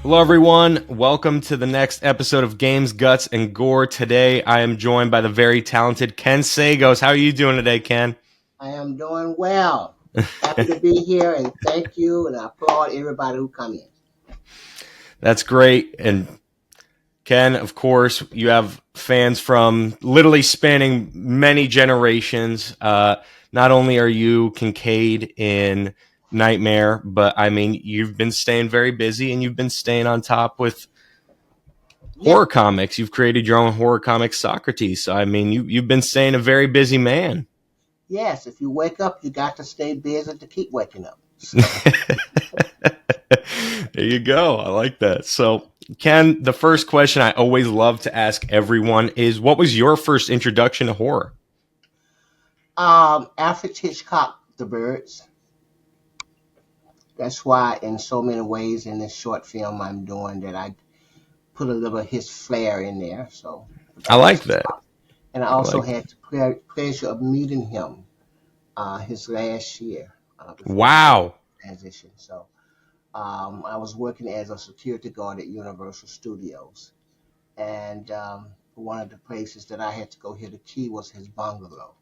Hello, everyone. Welcome to the next episode of Games, Guts, and Gore. Today, I am joined by the very talented Ken Sagoes. How are you doing today, Ken? I am doing well. Happy to be here, and thank you, and I applaud everybody who come in. That's great. And Ken, of course, you have fans from literally spanning many generations. Not only are you Kincaid in Nightmare, but I mean, you've been staying very busy and you've been staying on top with Yeah, horror comics. You've created your own horror comic, Socrates. So, I mean, you've been staying a very busy man. yes. If you wake up, you got to stay busy to keep waking up. So, There you go. I like that. So, Ken, the first question I always love to ask everyone is, what was your first introduction to horror? Alfred Hitchcock, The Birds. That's why, in so many ways, in this short film I'm doing, that I put a little of his flair in there. So, I like that. and I I also like. had the pleasure of meeting him his last year before he Wow. transitioned. So. I was working as a security guard at Universal Studios, and one of the places that I had to go hit a key was his bungalow,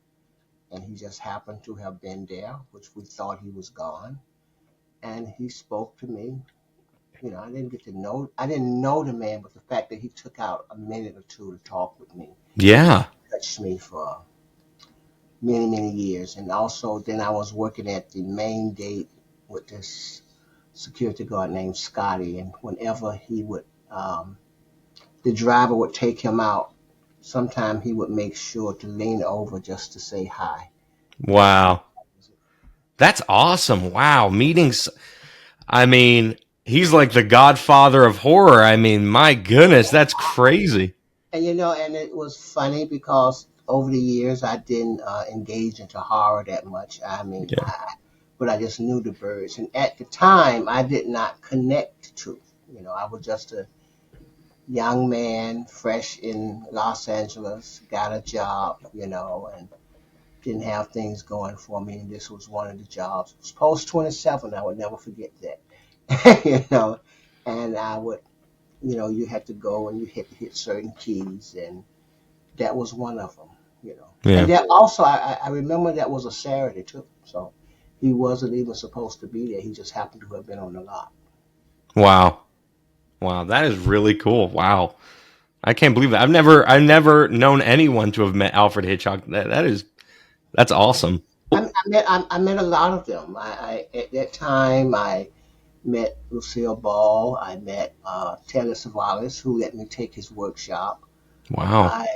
and he just happened to have been there, which we thought he was gone, and he spoke to me. You know, I didn't know the man, but the fact that he took out a minute or two to talk with me Yeah. touched me for many, many years. And also, then I was working at the main gate with this security guard named Scotty, and whenever the driver would take him out, sometime he would make sure to lean over just to say hi. Wow. That's awesome. Wow. Meetings. I mean, he's like the godfather of horror. I mean, my goodness, that's crazy. And it was funny because over the years I didn't engage into horror that much. I mean, Yeah. but I just knew the birds, and at the time I did not connect to. I was just a young man, fresh in Los Angeles, got a job, and didn't have things going for me. And this was one of the jobs. It was post 27. I would never forget that, and I would, you had to go and you had to hit certain keys, and that was one of them. And Yeah. that also, I remember that was a Saturday too. So he wasn't even supposed to be there. He just happened to have been on the lot. Wow. Wow. That is really cool. Wow. I can't believe that. I've never known anyone to have met Alfred Hitchcock. That's awesome. I met a lot of them. At that time I met Lucille Ball. I met Taylor Savalas, who let me take his workshop. Wow. I,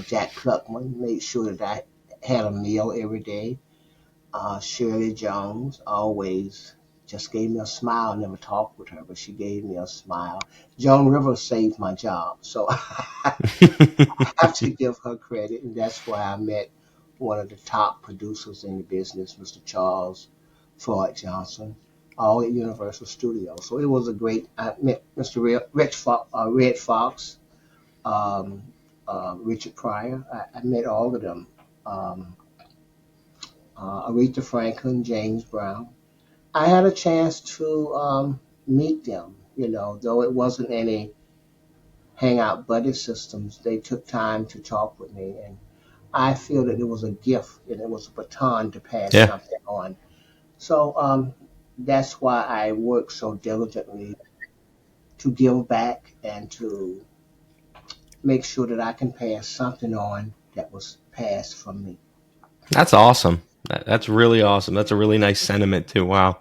Jack Cluckman made sure that I had a meal every day. Shirley Jones always just gave me a smile. Never talked with her, but she gave me a smile. Joan Rivers saved my job, so I have to give her credit, and that's why I met one of the top producers in the business, Mr. Charles Floyd Johnson, all at Universal Studios. So it was a great. I met Mr. Red Fox, um, Richard Pryor. I met all of them. Um, Aretha Franklin, James Brown. I had a chance to meet them, though it wasn't any hangout buddy systems. They took time to talk with me, and I feel that it was a gift and it was a baton to pass Yeah. something on. So that's why I work so diligently to give back and to make sure that I can pass something on that was passed from me. That's awesome. That's really awesome. That's a really nice sentiment too. Wow.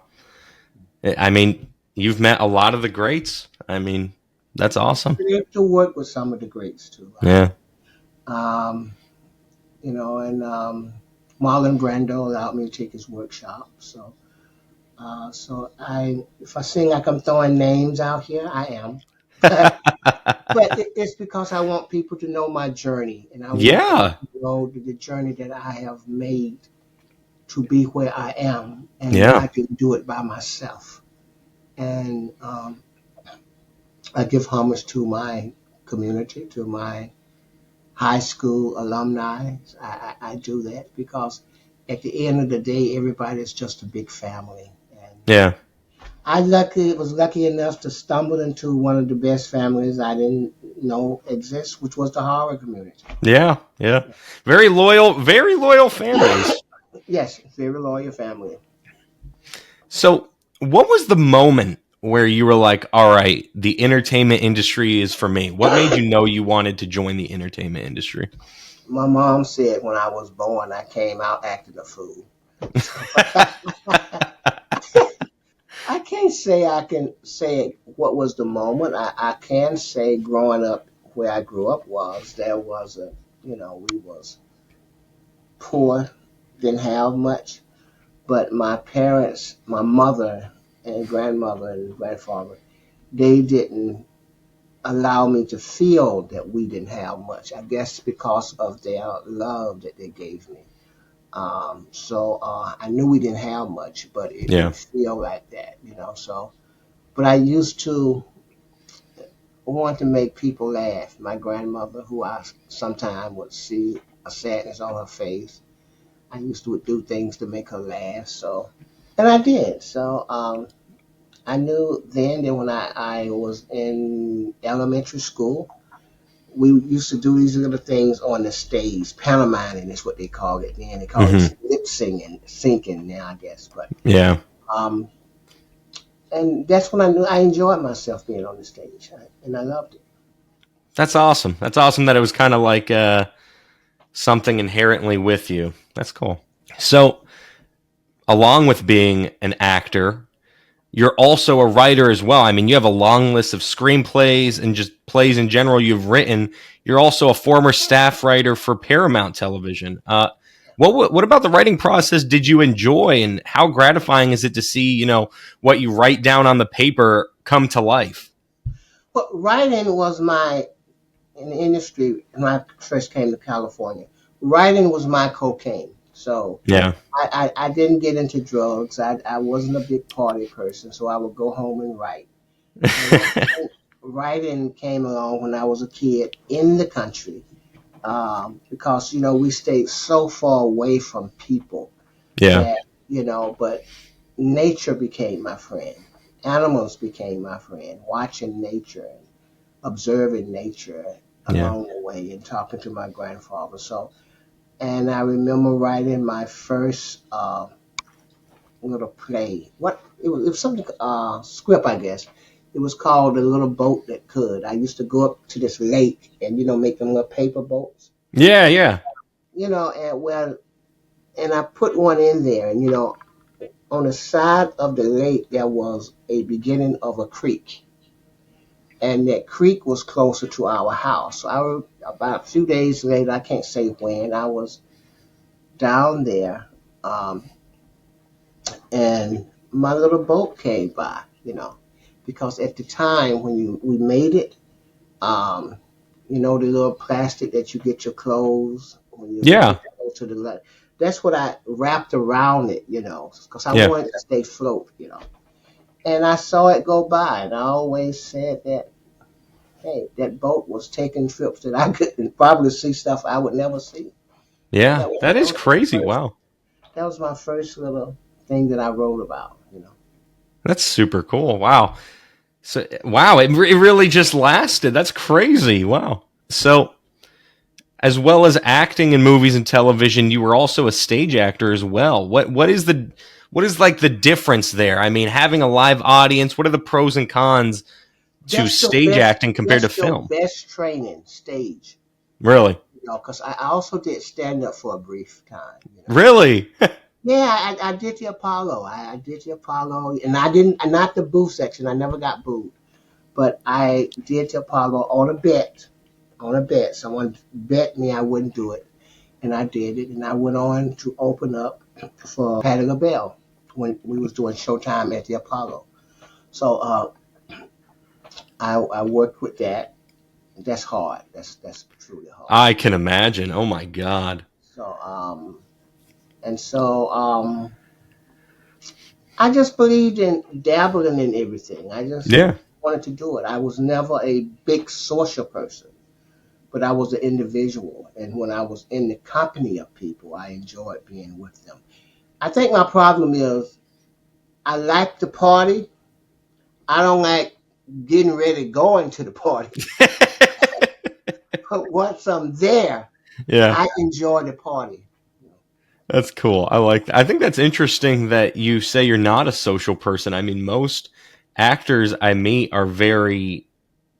I mean, you've met a lot of the greats. I mean, that's awesome. Been able to work with some of the greats too. Yeah. Um, and Marlon Brando allowed me to take his workshop. So if I seem like I'm throwing names out here, I am. But it's because I want people to know my journey, and I want them Yeah. to know the journey that I have made to be where I am, and that Yeah. I didn't do it by myself. And I give homage to my community, to my high school alumni. I do that because at the end of the day, everybody is just a big family. And Yeah. Was lucky enough to stumble into one of the best families I didn't know exist, which was the horror community. Yeah, yeah. Very loyal families. Yes, very loyal family. So, what was the moment where you were like, all right, the entertainment industry is for me? What made you know you wanted to join the entertainment industry? My mom said when I was born, I came out acting a fool. I can't say I can say what was the moment. I can say growing up where I grew up was there was a we was poor, didn't have much, but my parents, my mother and grandmother and grandfather, they didn't allow me to feel that we didn't have much. I guess because of their love that they gave me. So I knew we didn't have much, but it Yeah. didn't feel like that. So, but I used to want to make people laugh. My grandmother, who I sometimes would see a sadness on her face, I used to do things to make her laugh. So, and I did. So I knew then that when I was in elementary school, we used to do these little things on the stage. Pantomiming is what they called it then. They call it Hmm. lip singing, syncing now, I guess. But Yeah. um, and that's when I knew I enjoyed myself being on the stage, and I loved it. That's awesome. That's awesome that it was kind of like something inherently with you. That's cool. So, along with being an actor, you're also a writer as well. I mean, you have a long list of screenplays and just plays in general you've written. You're also a former staff writer for Paramount Television. What about the writing process did you enjoy, and how gratifying is it to see what you write down on the paper come to life? But writing was my in the industry when I first came to California. Writing was my cocaine. So Yeah, I didn't get into drugs. I wasn't a big party person, so I would go home and write. And writing came along when I was a kid in the country because we stayed so far away from people yeah, that but nature became my friend. Animals became my friend. Watching nature and observing nature yeah, along the way and talking to my grandfather. So, and I remember writing my first little play. It was something script, I guess. It was called The Little Boat That Could. I used to go up to this lake and make them little paper boats. yeah, yeah, And I put one in there, and on the side of the lake there was a beginning of a creek, and that creek was closer to our house. So about a few days later, I can't say when, I was down there, um, and my little boat came by, because at the time when we made it, um, the little plastic that you get your clothes when you yeah, go to the lake. That's what I wrapped around it, because I yeah, wanted to stay float. And I saw it go by, and I always said that, hey, that boat was taking trips that I could probably see stuff I would never see. And yeah. that was That that is was my crazy. first Wow, that was my first little thing that I wrote about. that's super cool. Wow. So wow, it really just lasted. That's crazy. Wow. So as well as acting in movies and television, you were also a stage actor as well. What is like the difference there? I mean, having a live audience, what are the pros and cons to That's your stage best acting compared to that's your film? best training stage. Really? Because I also did stand up for a brief time. Really? Yeah, I did the Apollo. I did the Apollo, and I didn't, not the boo section. I never got booed, but I did the Apollo on a bet. On a bet, someone bet me I wouldn't do it, and I did it. And I went on to open up for Patti LaBelle when we was doing Showtime at the Apollo. So I worked with that. That's hard. That's truly hard. I can imagine. Oh my god. So and so I just believed in dabbling in everything. I just Yeah. wanted to do it. I was never a big social person, but I was an individual. And when I was in the company of people, I enjoyed being with them. I think my problem is I like to party, I don't like getting ready going to the party. But once I'm there, Yeah. I enjoy the party. That's cool. I like that. I think that's interesting that you say you're not a social person. I mean, most actors I meet are very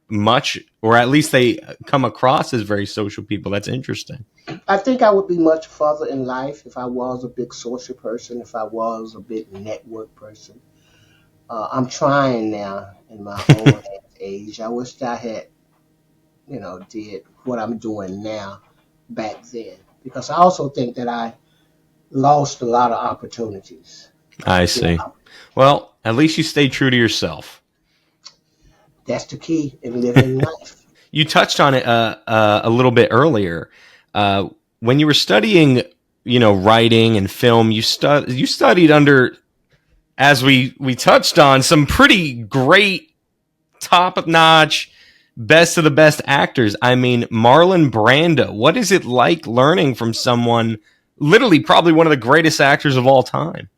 much, or at least they come across as very social people. That's interesting. I think I would be much further in life if I was a big social person, if I was a big network person. I'm trying now in my old age. I wish I had, did what I'm doing now back then. Because I also think that I lost a lot of opportunities. I You see. know, Well, at least you stay true to yourself. that's the key in living life. You touched on it a little bit earlier. Uh, when you were studying, writing and film, you studied under, as we touched on, some pretty great, top notch, best of the best actors. I mean, Marlon Brando. What is it like learning from someone, literally probably one of the greatest actors of all time?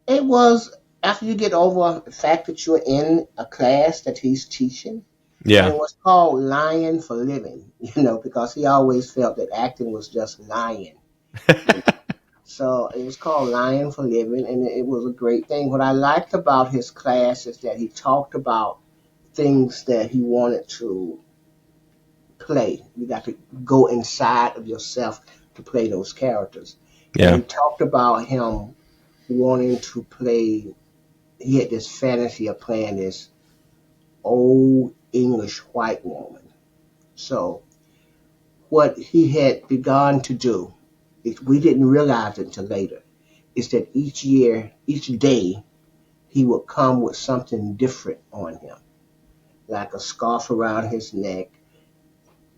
It was after you get over the fact that you're in a class that he's teaching, and Yeah. it was called Lying for Living, because he always felt that acting was just lying. You know. So it was called Lying for Living, and it was a great thing. What I liked about his class is that he talked about things that he wanted to play. You got to go inside of yourself to play those characters. And Yeah. he talked about him wanting to play, he had this fantasy of playing this old English white woman. So what he had begun to do, we didn't realize it until later, is that each year, each day, he would come with something different on him, like a scarf around his neck,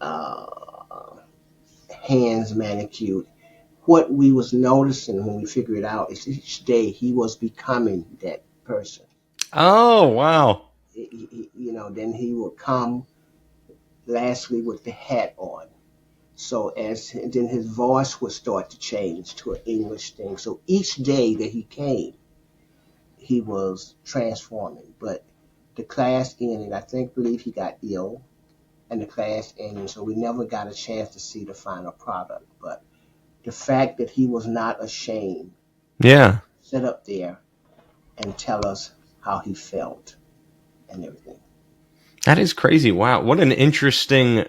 uh, hands manicured. What we was noticing when we figured it out is each day he was becoming that person. Oh, wow. Then he would come lastly with the hat on. So as then his voice would start to change to an English thing. So each day that he came, he was transforming. But the class ended. I believe he got ill, and the class ended. So we never got a chance to see the final product. But the fact that he was not ashamed Yeah. to sit up there and tell us how he felt and everything. That is crazy. Wow. What an interesting.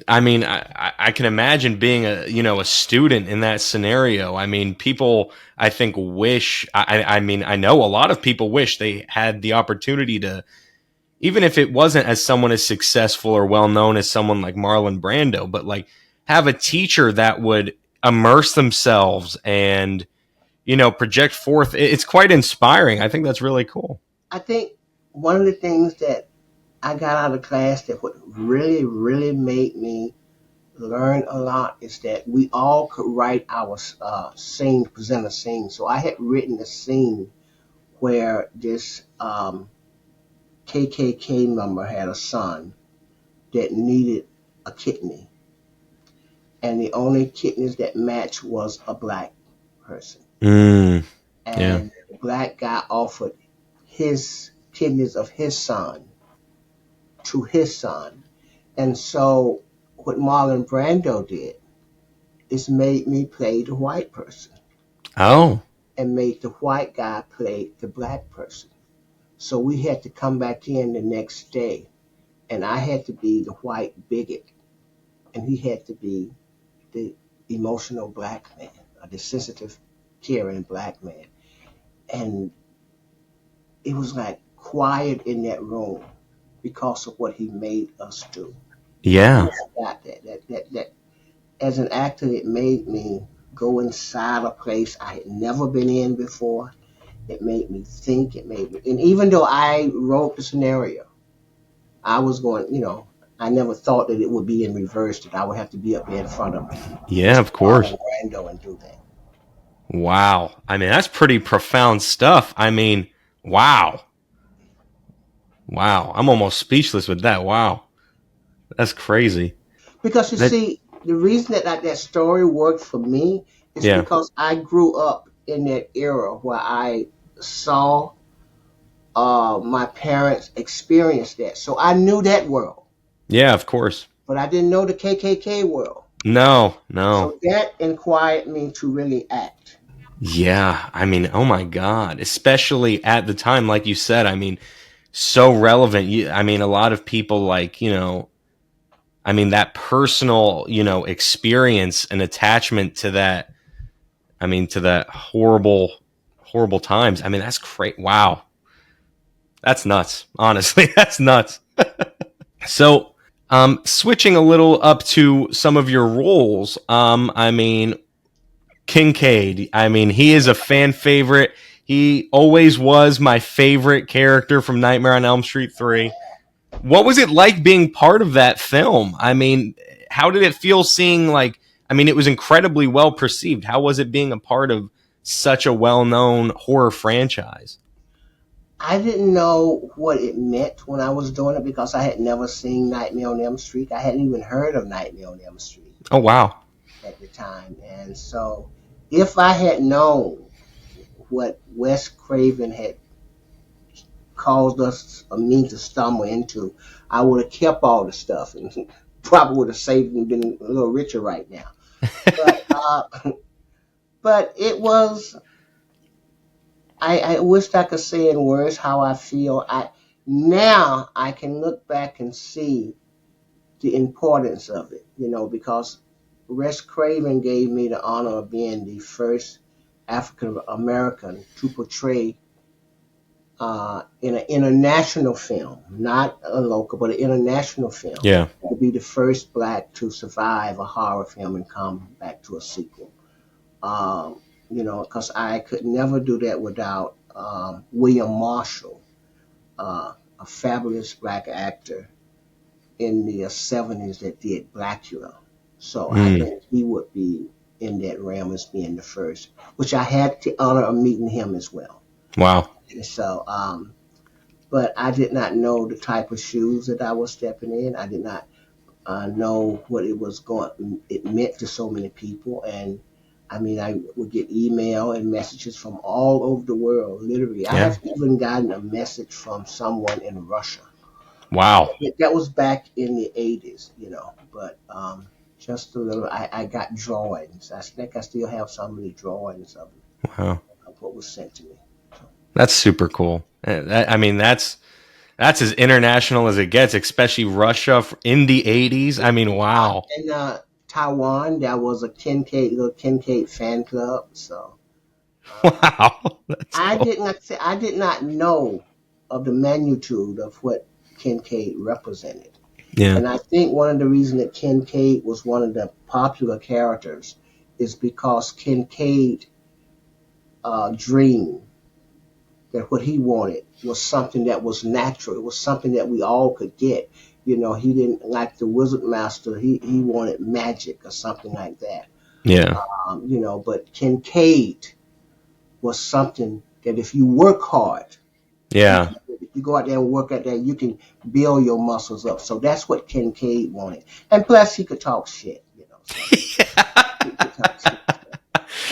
I mean, I can imagine being a student in that scenario. I mean, people I think wish. I mean, I know a lot of people wish they had the opportunity to, even if it wasn't as someone as successful or well known as someone like Marlon Brando, but like have a teacher that would immerse themselves and project forth. It's quite inspiring. I think that's really cool. I think one of the things that I got out of class that what really, really made me learn a lot is that we all could write our scene, present a scene. So I had written a scene where this KKK member had a son that needed a kidney, and the only kidneys that matched was a black person. Mm, yeah. And the black guy offered his kidneys of his son to his son. And so what Marlon Brando did is made me play the white person Oh. and made the white guy play the black person. So we had to come back in the next day, and I had to be the white bigot, and he had to be the emotional black man, or the sensitive, caring black man. And it was like quiet in that room because of what he made us do. I Yeah. never forgot that as an actor, it made me go inside a place I had never been in before. It made me think. And even though I wrote the scenario, I was going, I never thought that it would be in reverse, that I would have to be up there in front of Yeah, Mr. of course. Marlon Brando and do that. Wow. I mean, that's pretty profound stuff. I mean, wow. Wow. I'm almost speechless with that. Wow. That's crazy. Because you That see, the reason that story worked for me is yeah. because I grew up in that era where I saw my parents experienced that. So I knew that world, Yeah, of course. but I didn't know the KKK world. No, no. So that inspired me to really act. Yeah, I mean, oh my God. Especially at the time, like you said, I mean, so relevant. I mean, a lot of people like, I mean, that personal, experience and attachment to that, I mean, to that horrible, horrible times. I mean, that's great. Wow. That's nuts. Honestly, that's nuts. So, switching a little up to some of your roles, I mean, Kincaid, I mean, he is a fan favorite. He always was my favorite character from Nightmare on Elm Street 3. What was it like being part of that film? I mean, how did it feel seeing, like, I mean, it was incredibly well perceived. How was it being a part of such a well known horror franchise? I didn't know what it meant when I was doing it because I had never seen Nightmare on Elm Street. I hadn't even heard of Nightmare on Elm Street Oh, wow. at the time. And so if I had known what Wes Craven had caused us or me to stumble into, I would have kept all the stuff and probably would have saved and been a little richer right now. But but it was. I wished I could say in words how I feel. Now I can look back and see the importance of it, because Wes Craven gave me the honor of being the first African American to portray in an international film, not a local, but an international film, Yeah. to be the first black to survive a horror film and come back to a sequel. Um, because I could never do that without William Marshall, a fabulous black actor in the 70s that did Blackula. So I Mm, think he would be in that realm as being the first, which I had the honor of meeting him as well. wow. And so, but I did not know the type of shoes that I was stepping in. I did not know what it meant to so many people. And I mean, I would get email and messages from all over the world, literally. I Yeah. have even gotten a message from someone in Russia. Wow. That was back in the 80s, but just a little, I got drawings. I think I still have some of the drawings Wow. of what was sent to me. That's super cool. I mean, that's as international as it gets, especially Russia in the 80s. I mean, wow. In Taiwan, there was a little Kincaid fan club. So Wow. That's cool. I did not know of the magnitude of what Kincaid represented. Yeah. And I think one of the reasons that Kincaid was one of the popular characters is because Kincaid dreamed that what he wanted was something that was natural. It was something that we all could get. He didn't like the Wizard Master. He wanted magic or something like that. Yeah. But Kincaid was something that if you work hard, Yeah. if you go out there and work out there, you can build your muscles up. So that's what Kincaid wanted. And plus, he could talk shit. So he could talk shit.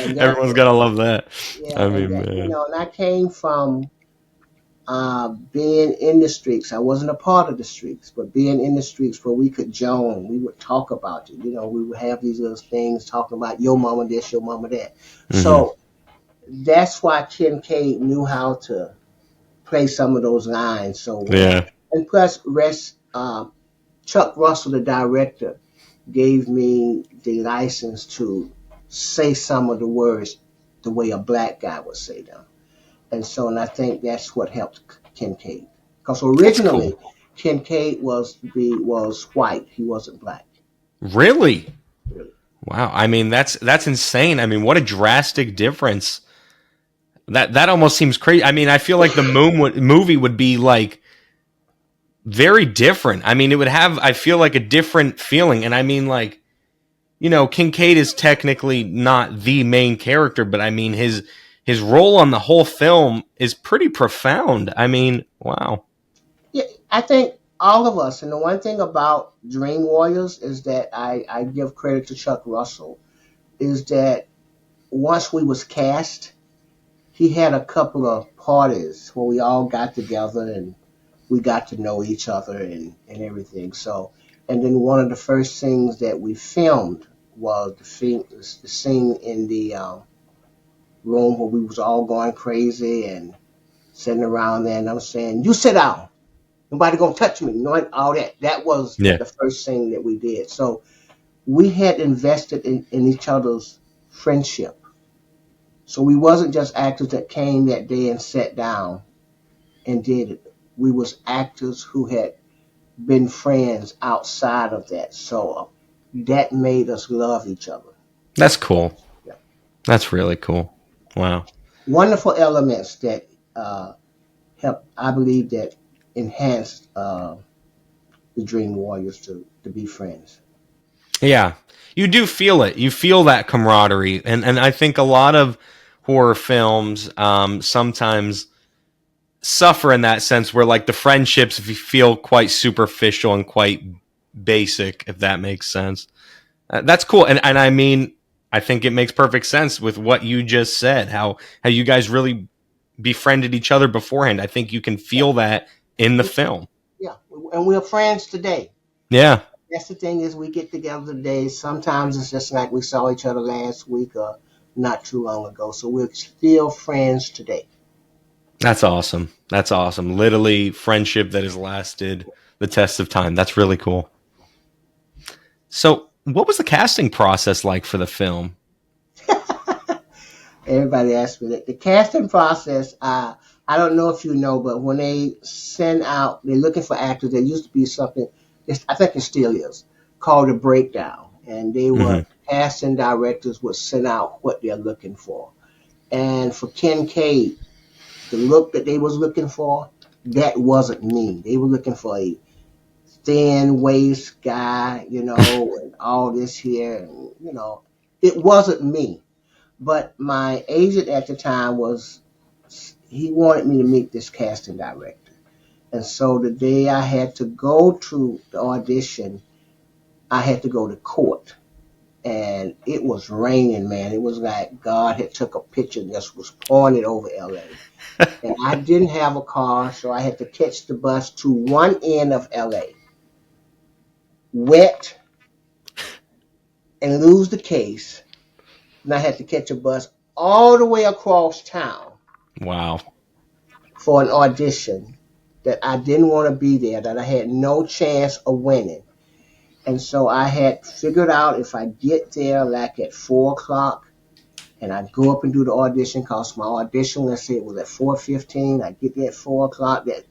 And that, Everyone's gotta love that. yeah, I and mean, that, man. and I came from being in the streets. I wasn't a part of the streets, but being in the streets where we could join, we would talk about it. We would have these little things talking about your mama this, your mama that. Hmm. So that's why Kincaid knew how to play some of those lines so well. Yeah. And plus, Chuck Russell, the director, gave me the license to say some of the words the way a black guy would say them. And I think that's what helped Kincaid. Because That's originally, cool. Kincaid was white. He wasn't black. Really? Really. Wow. I mean, that's insane. I mean, what a drastic difference. That almost seems crazy. I mean, I feel like the movie would be like very different. I mean, it would have, I feel like, a different feeling. And I mean, like, Kincaid is technically not the main character, but I mean, his role on the whole film is pretty profound. I mean, wow. Yeah, I think all of us, and the one thing about Dream Warriors is that I give credit to Chuck Russell, is that once we was cast, he had a couple of parties where we all got together and we got to know each other and everything. So, and then one of the first things that we filmed was the scene in the room where we was all going crazy and sitting around there, and I'm saying, "You sit down. Nobody gonna touch me." No, all that. That was Yeah. the first thing that we did. So we had invested in each other's friendship. So we wasn't just actors that came that day and sat down and did it. We was actors who had been friends outside of that. So that made us love each other. That's cool. Yeah. That's really cool. Wow. Wonderful elements that help, I believe, that enhanced the Dream Warriors to be friends. Yeah. You do feel it. You feel that camaraderie. And I think a lot of horror films sometimes suffer in that sense where like the friendships feel quite superficial and quite basic, if that makes sense. That's cool. And I mean, I think it makes perfect sense with what you just said, how you guys really befriended each other beforehand. I think you can Yeah. feel that in the film. Yeah. And we're friends today. Yeah. That's the thing is we get together today. Sometimes it's just like we saw each other last week or not too long ago. So we're still friends today. That's awesome. That's awesome. Literally friendship that has lasted the test of time. That's really cool. So, what was the casting process like for the film? Everybody asks me that. The casting process, I don't know if you know, but when they send out, they're looking for actors. There used to be something, I think it still is, called a breakdown. And they were, casting directors would send out what they're looking for. And for Ken Cade, the look that they was looking for, that wasn't me. They were looking for a thin waist guy, and all this here, and it wasn't me. But my agent at the time he wanted me to meet this casting director. And so the day I had to go to the audition, I had to go to court. And it was raining, man. It was like God had took a picture and just was pouring it over LA. And I didn't have a car, so I had to catch the bus to one end of LA. Wet and lose the case. And I had to catch a bus all the way across town Wow. for an audition that I didn't want to be there, that I had no chance of winning. And so I had figured out if I get there like at 4 o'clock and I go up and do the audition, because my audition, let's say it was at 4:15, I get there at 4 o'clock, that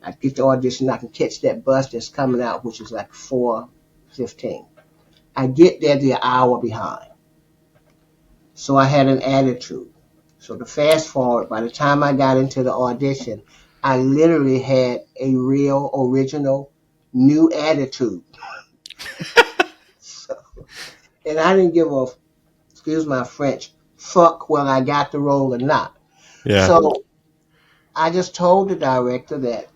I get the audition, I can catch that bus that's coming out, which is like 4:15. I get there the hour behind. So I had an attitude. So to fast forward, by the time I got into the audition, I literally had a real, original, new attitude. So, and I didn't give a, excuse my French, fuck whether I got the role or not. Yeah. So I just told the director that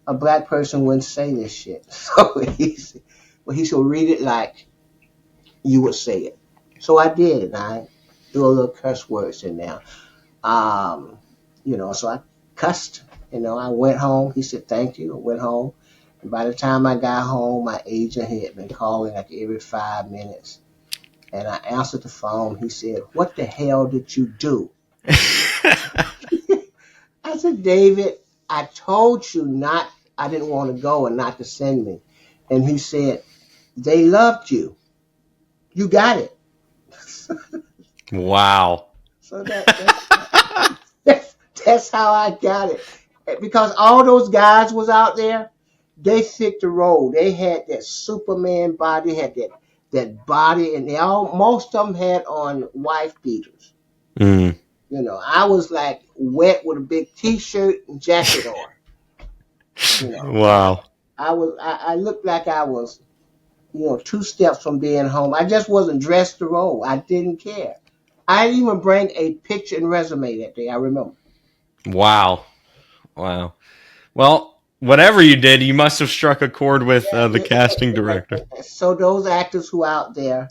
a black person wouldn't say this shit. So he should read it like you would say it. So I did, and I threw a little curse words in there. So I cussed. I went home. He said, "Thank you." I went home. And by the time I got home, my agent had been calling like every 5 minutes. And I answered the phone. He said, "What the hell did you do?" I said, "David, I told you not, I didn't want to go and not to send me." And he said, "They loved you. You got it." Wow. So that's how I got it. Because all those guys was out there, they fit the role. They had that Superman body, had that body, and most of them had on wife beaters. Mm. I was like wet with a big T-shirt and jacket on. Wow. I looked like I was, 2 steps from being home. I just wasn't dressed to roll. I didn't care. I didn't even bring a picture and resume that day. I remember. Wow. Wow. Well, whatever you did, you must have struck a chord with the casting director. So those actors who out there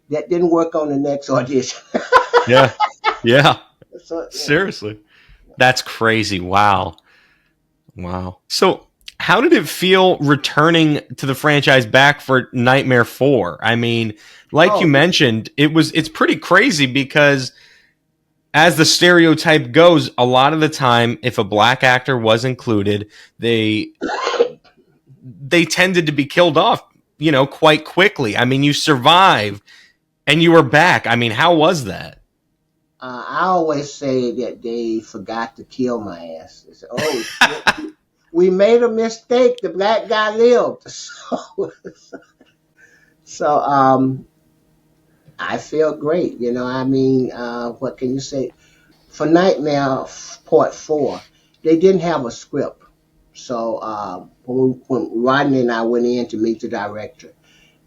that didn't work on the next audition. Yeah. Yeah. So Seriously. That's crazy. Wow. Wow. So, how did it feel returning to the franchise back for Nightmare 4? I mean, like you oh mentioned, it's pretty crazy because as the stereotype goes, a lot of the time if a black actor was included, they tended to be killed off, quite quickly. I mean, you survived and you were back. I mean, how was that? I always say that they forgot to kill my ass. They said, "Oh shit, we made a mistake. The black guy lived." So I feel great. I mean, what can you say? For Nightmare Part 4, they didn't have a script. So when Rodney and I went in to meet the director,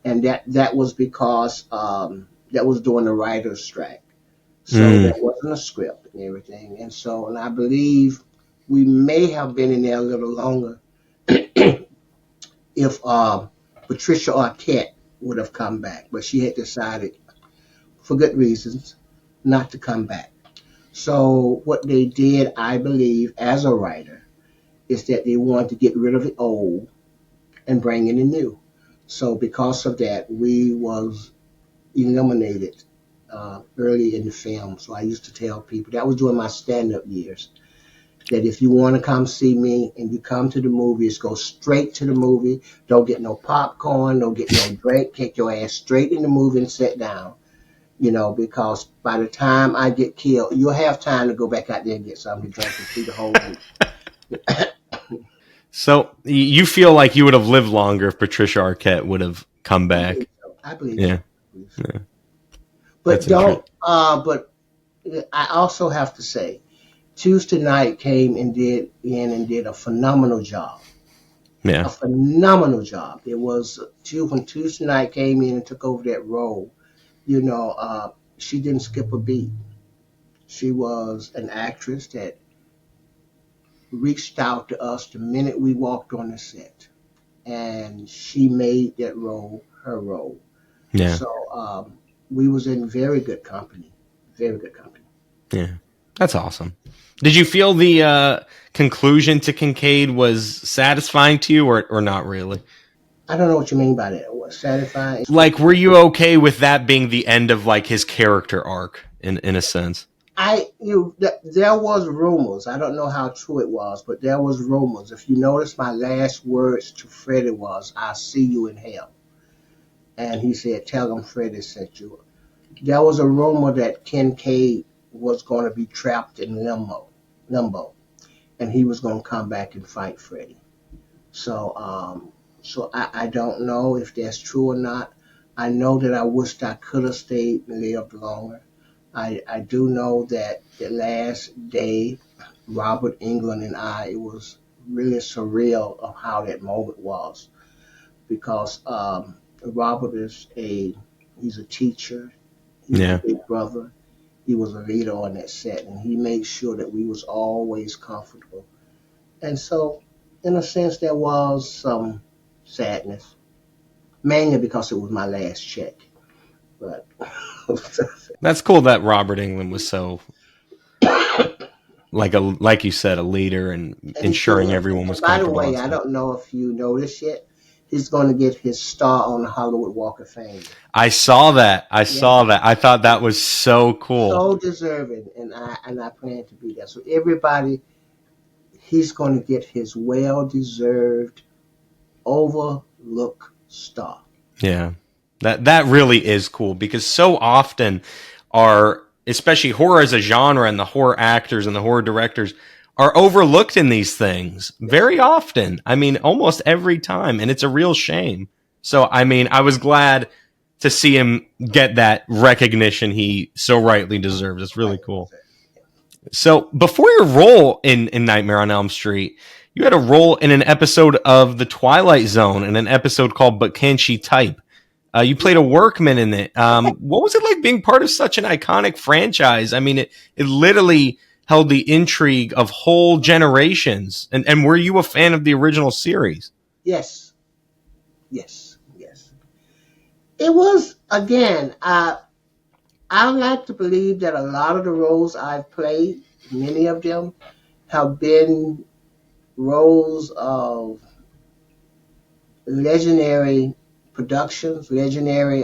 and that was because that was during the writer's strike. So there Mm, wasn't a script and everything. And I believe we may have been in there a little longer if Patricia Arquette would have come back, but she had decided, for good reasons, not to come back. So what they did, I believe, as a writer, is that they wanted to get rid of the old and bring in the new. So because of that, we was eliminated early in the film. So I used to tell people that was during my stand-up years that if you want to come see me and you come to the movies, go straight to the movie. Don't get no popcorn, don't get no drink. Take your ass straight in the movie and sit down. Because by the time I get killed, you'll have time to go back out there and get something to drink and see the whole movie. so you feel like you would have lived longer if Patricia Arquette would have come I believe back? so. I believe so. Yeah, I believe so. yeah, But that's interesting. don't. But I also have to say, Tuesday Night came and did a phenomenal job. A Yeah, phenomenal job. It was when Tuesday Night came in and took over that role. She didn't skip a beat. She was an actress that reached out to us the minute we walked on the set, and she made that role her role. yeah, So we was in very good company, very good company. yeah. That's awesome. Did you feel the conclusion to Kincaid was satisfying to you, or not really? I don't know what you mean by that. What satisfying? Like, were you okay with that being the end of like his character arc in a sense? There was rumors. I don't know how true it was, but there was rumors. If you notice, my last words to Freddie was, "I'll see you in hell," and he said, "Tell him Freddie sent you." There was a rumor that Kincaid was going to be trapped in limbo, and he was going to come back and fight Freddie. So I don't know if that's true or not. I know that I wished I could have stayed and lived longer. I do know that the last day, Robert England and I, it was really surreal of how that moment was because Robert he's a teacher, he's a Yeah. big brother, he was a leader on that set, and he made sure that we was always comfortable. And so, in a sense, there was some sadness, mainly because it was my last check. But That's cool that Robert England was so like you said, a leader and and he's ensuring getting. everyone was And by the comfortable way, on I set. don't know if you know this yet. He's going to get his star on the Hollywood Walk of Fame. I saw that. I Yeah, saw that. I thought that was so cool. so deserving, and I plan to be there. So everybody, he's going to get his well-deserved overlooked star. Yeah. That really is cool because so often are especially horror as a genre and the horror actors and the horror directors are overlooked in these things Yes, very often. I mean, almost every time, and it's a real shame. So, I mean, I was glad to see him get that recognition he so rightly deserves. It's really right. cool. So, before your role in Nightmare on Elm Street, you had a role in an episode of The Twilight Zone in an episode called But Can She Type? You played a workman in it. What was it like being part of such an iconic franchise? I mean, it literally held the intrigue of whole generations. And were you a fan of the original series? Yes, yes, yes. It was again. I like to believe that a lot of the roles I've played, many of them, have been roles of legendary productions, legendary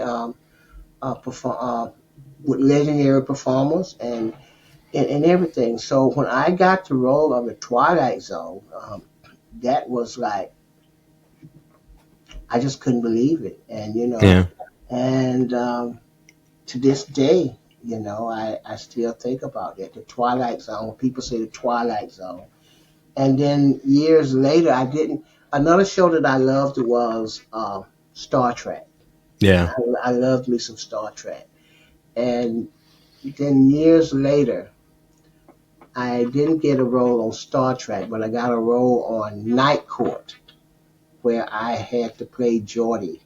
perform with legendary performers and everything. So when I got the role of the Twilight Zone, that was like I just couldn't believe it, and Yeah. and to this day, I still think about that. The Twilight Zone. When people say the Twilight Zone, and then years later, I didn't. Another show that I loved was Star Trek. Yeah. I loved me some Star Trek, and then years later, I didn't get a role on Star Trek, but I got a role on Night Court, where I had to play Geordie.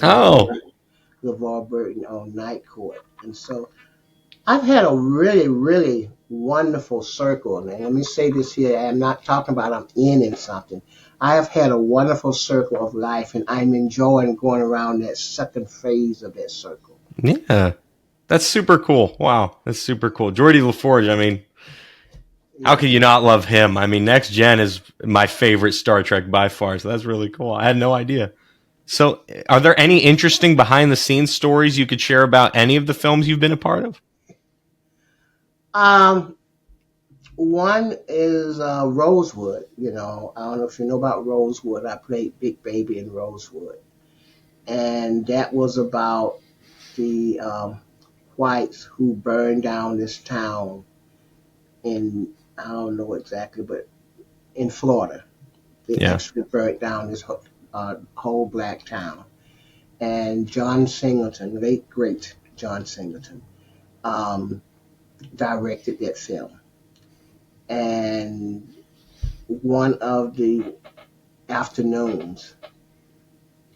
Oh, LeVar Burton on Night Court, and so I've had a really, really wonderful circle. And let me say this here: I'm not talking about I'm in something. I have had a wonderful circle of life, and I'm enjoying going around that second phase of that circle. yeah. That's super cool. Wow, that's super cool. Geordie LaForge. I mean, how Yeah. could you not love him? I mean, Next Gen is my favorite Star Trek by far. So that's really cool. I had no idea. So, are there any interesting behind the scenes stories you could share about any of the films you've been a part of? Um, One is Rosewood. I don't know if you know about Rosewood. I played Big Baby in Rosewood, and that was about the whites who burned down this town in I don't know exactly, but in Florida. They Yeah. actually burned down this whole black town. And John Singleton, late great John Singleton, um, directed that film. And one of the afternoons,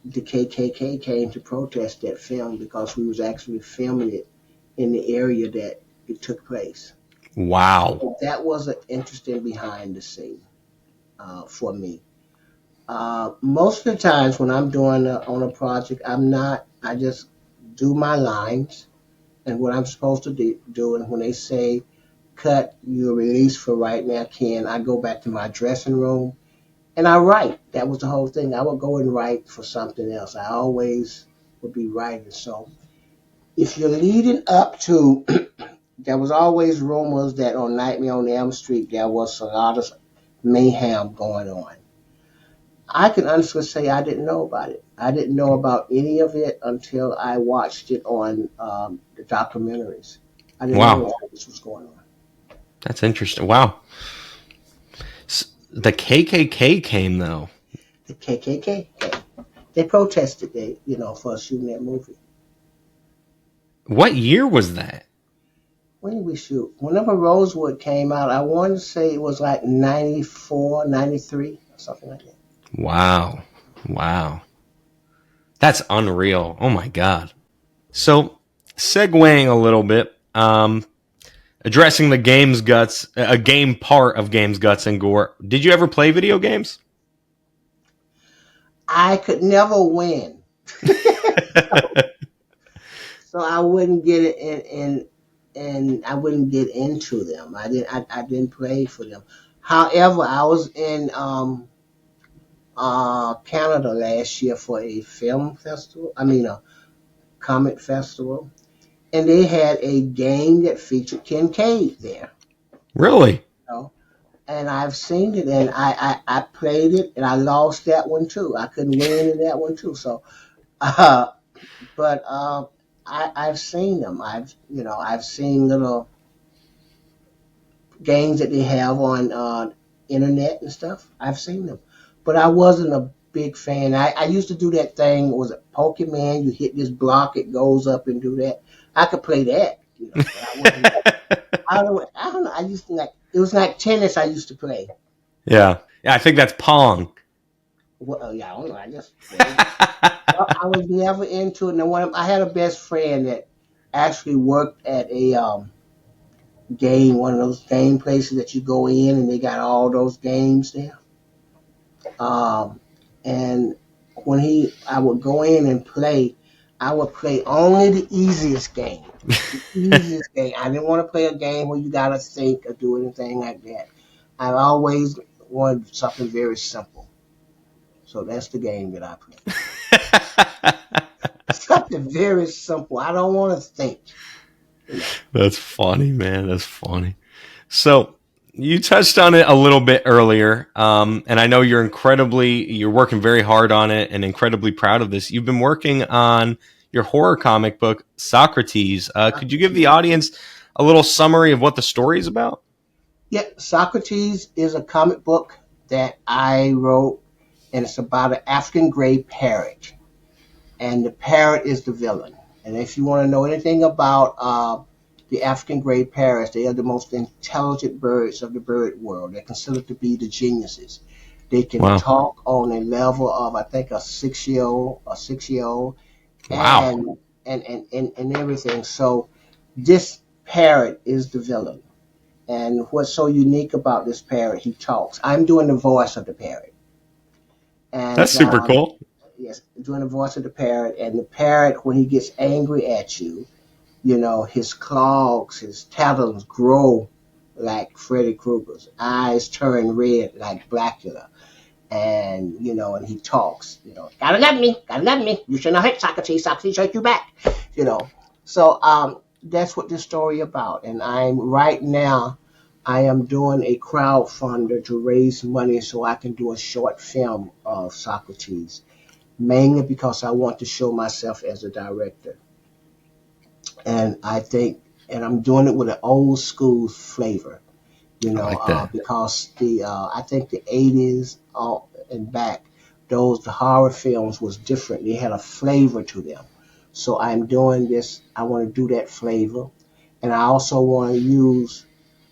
the KKK came to protest that film because we was actually filming it in the area that it took place. Wow. So that was an interesting behind the scene for me. Most of the times when I'm doing on a project, I'm not. I just do my lines and what I'm supposed to do. And when they say cut, you're released for right now, Ken, I go back to my dressing room and I write. That was the whole thing. I would go and write for something else. I always would be writing. So if you're leading up to, there was always rumors that on Nightmare on Elm Street there was a lot of mayhem going on. I can honestly say I didn't know about it. I didn't know about any of it until I watched it on the documentaries. I didn't know Wow. all this was going on. That's interesting. Wow. The KKK came though. The KKK, they protested, for us shooting that movie. What year was that? When did we shoot? Whenever Rosewood came out, I want to say it was like 94, 93, or something like that. Wow. Wow. That's unreal. Oh my God. So, segueing a little bit, addressing the game's guts, a game part of Game's Guts and Gore. Did you ever play video games? I could never win, so I wouldn't get it and I wouldn't get into them. I didn't play for them. However, I was in Canada last year for a film festival. I mean a comic festival, and they had a game that featured Kincaid there. Really? You know? And I've seen it, and I played it, and I lost that one too. I couldn't win in that one too. So, uh, but I've seen them. I've seen little games that they have on internet and stuff. I've seen them, but I wasn't a big fan. I used to do that thing. Was it Pokemon? You hit this block, it goes up and do that. I could play that, but I wasn't. I don't know. I used to like it was like tennis. I used to play. Yeah. Yeah, I think that's Pong. Well, yeah, I don't know. I was never into it. And I had a best friend that actually worked at a game, one of those game places that you go in and they got all those games there. Um, and I would go in and play. I would play only the easiest game. The easiest game. I didn't want to play a game where you gotta think or do anything like that. I always wanted something very simple. So that's the game that I play. Something very simple. I don't want to think. You know. That's funny, man. That's funny. So you touched on it a little bit earlier, and I know you're working very hard on it and incredibly proud of this. You've been working on your horror comic book, Socrates. Could you give the audience a little summary of what the story is about? Yeah, Socrates is a comic book that I wrote, and it's about an African gray parrot, and the parrot is the villain. And if you want to know anything about the African gray parrots, they are the most intelligent birds of the bird world. They're considered to be the geniuses. They can Wow. talk on a level of, I think, a 6-year old, Wow. and and everything. So this parrot is the villain. And what's so unique about this parrot, he talks. I'm doing the voice of the parrot. That's And super cool. yes, doing the voice of the parrot. And the parrot, when he gets angry at you, his claws, his talons grow like Freddy Krueger's. Eyes turn red like Blackula. And he talks, gotta love me. You should not hurt Socrates. Socrates hurt you back. You know. So that's what this story about. And right now I am doing a crowdfunder to raise money so I can do a short film of Socrates, mainly because I want to show myself as a director. And I'm doing it with an old school flavor, I like that. because I think the 80s and back, the horror films was different. They had a flavor to them. So I'm doing this. I want to do that flavor, and I also want to use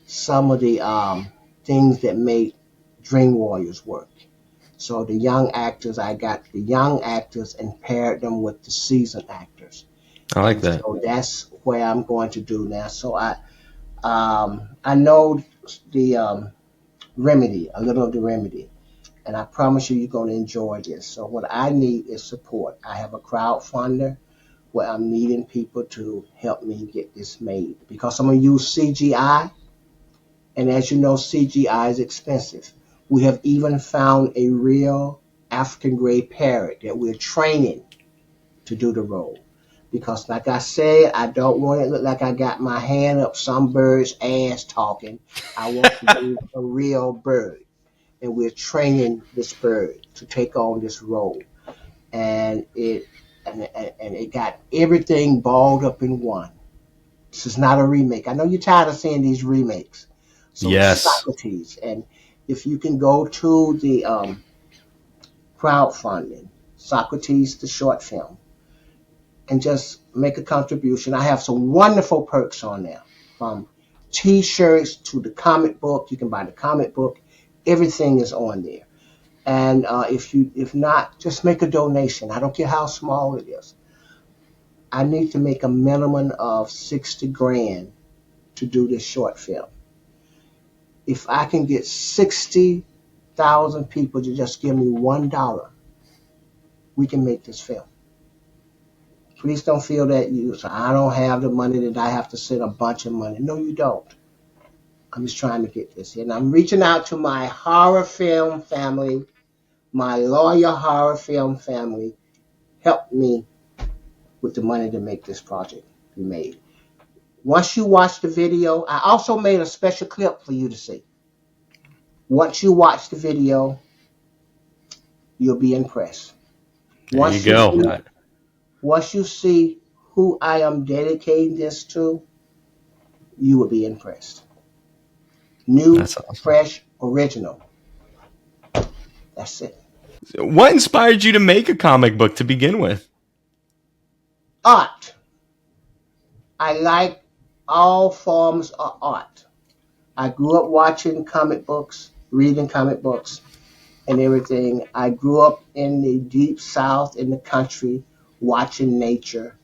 some of the things that made Dream Warriors work. So I got the young actors and paired them with the seasoned actors, I like and that. so that's where I'm going to do now. So I know the remedy, a little of the remedy, and I promise you're going to enjoy this. So what I need is support. I have a crowdfunder where I'm needing people to help me get this made because I'm going to use CGI, and as you know, CGI is expensive. We have even found a real African gray parrot that we're training to do the role. Because, like I said, I don't want it to look like I got my hand up some bird's ass talking. I want to be a real bird. And we're training this bird to take on this role. And it got everything balled up in one. This is not a remake. I know you're tired of seeing these remakes. So it's Yes. Socrates. And if you can go to the crowdfunding, Socrates, the short film, and just make a contribution. I have some wonderful perks on there, from T-shirts to the comic book. You can buy the comic book. Everything is on there. And if not, just make a donation. I don't care how small it is. I need to make a minimum of 60 grand to do this short film. If I can get 60,000 people to just give me $1, we can make this film. Please don't feel that I don't have the money, that I have to send a bunch of money. No, you don't. I'm just trying to get this. And I'm reaching out to my horror film family, my lawyer horror film family. Help me with the money to make this project be made. Once you watch the video, I also made a special clip for you to see. Once you watch the video, you'll be impressed. There you Once you go. see, once you see who I am dedicating this to, you will be impressed. New, That's awesome. fresh, original. That's it. What inspired you to make a comic book to begin with? Art. I like all forms of art. I grew up watching comic books, reading comic books, and everything. I grew up in the deep south in the country watching nature.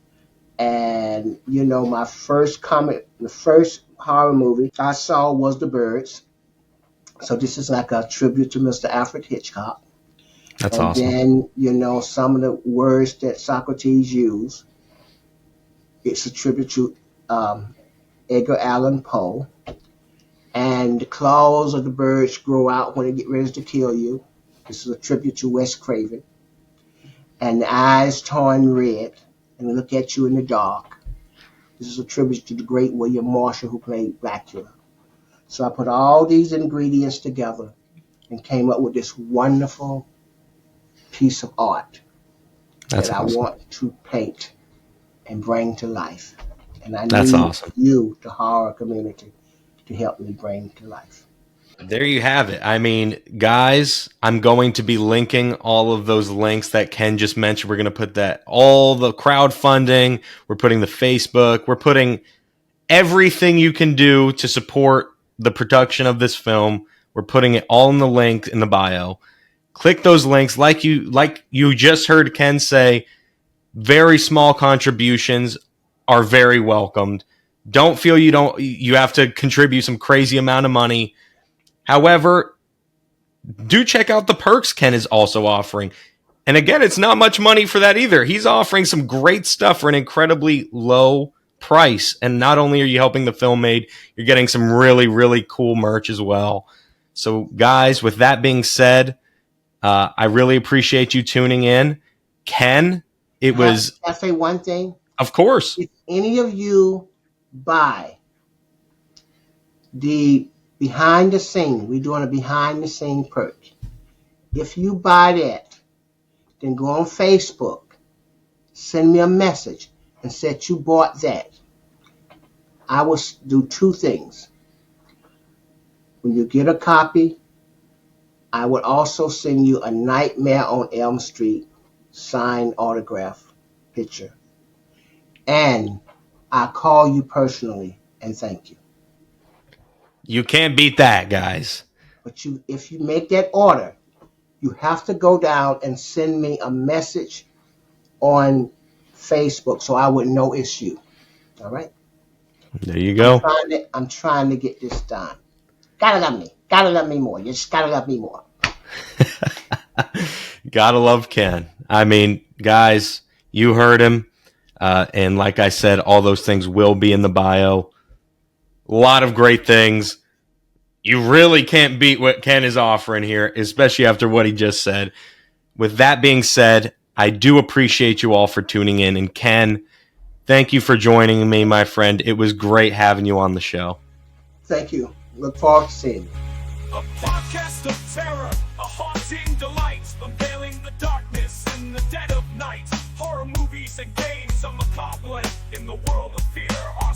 And, my the first horror movie I saw was The Birds. So this is like a tribute to Mr. Alfred Hitchcock. That's And awesome. then, some of the words that Socrates used. It's a tribute to Edgar Allan Poe. And the claws of the birds grow out when they get ready to kill you. This is a tribute to Wes Craven. And the eyes torn red and look at you in the dark. This is a tribute to the great William Marshall who played Blackula. So I put all these ingredients together and came up with this wonderful piece of art that I want to paint and bring to life. And I need you, the horror community, to help me bring to life. There you have it. I mean, guys, I'm going to be linking all of those links that Ken just mentioned. We're going to put that, all the crowdfunding, we're putting the Facebook, we're putting everything you can do to support the production of this film. We're putting it all in the link in the bio. Click those links. Like you just heard Ken say, very small contributions are very welcomed. Don't feel you have to contribute some crazy amount of money. However, do check out the perks Ken is also offering. And again, it's not much money for that either. He's offering some great stuff for an incredibly low price. And not only are you helping the film made, you're getting some really, really cool merch as well. So guys, with that being said, I really appreciate you tuning in. Ken, Can I say one thing? Of course. If any of you buy the behind the scene, we're doing a behind the scene perk. If you buy that, then go on Facebook, send me a message and say you bought that. I will do two things. When you get a copy, I would also send you a Nightmare on Elm Street signed autograph picture. And I'll call you personally and thank you. You can't beat that, guys. But if you make that order, you have to go down and send me a message on Facebook so I would know it's you. All right? There you go. I'm trying to get this done. Gotta love me. Gotta love me more. You just gotta love me more. Gotta love Ken. I mean, guys, you heard him. And like I said, all those things will be in the bio. A lot of great things. You really can't beat what Ken is offering here, especially after what he just said. With that being said, I do appreciate you all for tuning in. And Ken, thank you for joining me, my friend. It was great having you on the show. Thank you. Look forward to seeing you. A podcast of terror, a haunting delight, unveiling the darkness in the dead of night. Horror movies and games, a macabre blend in the world of fear. Our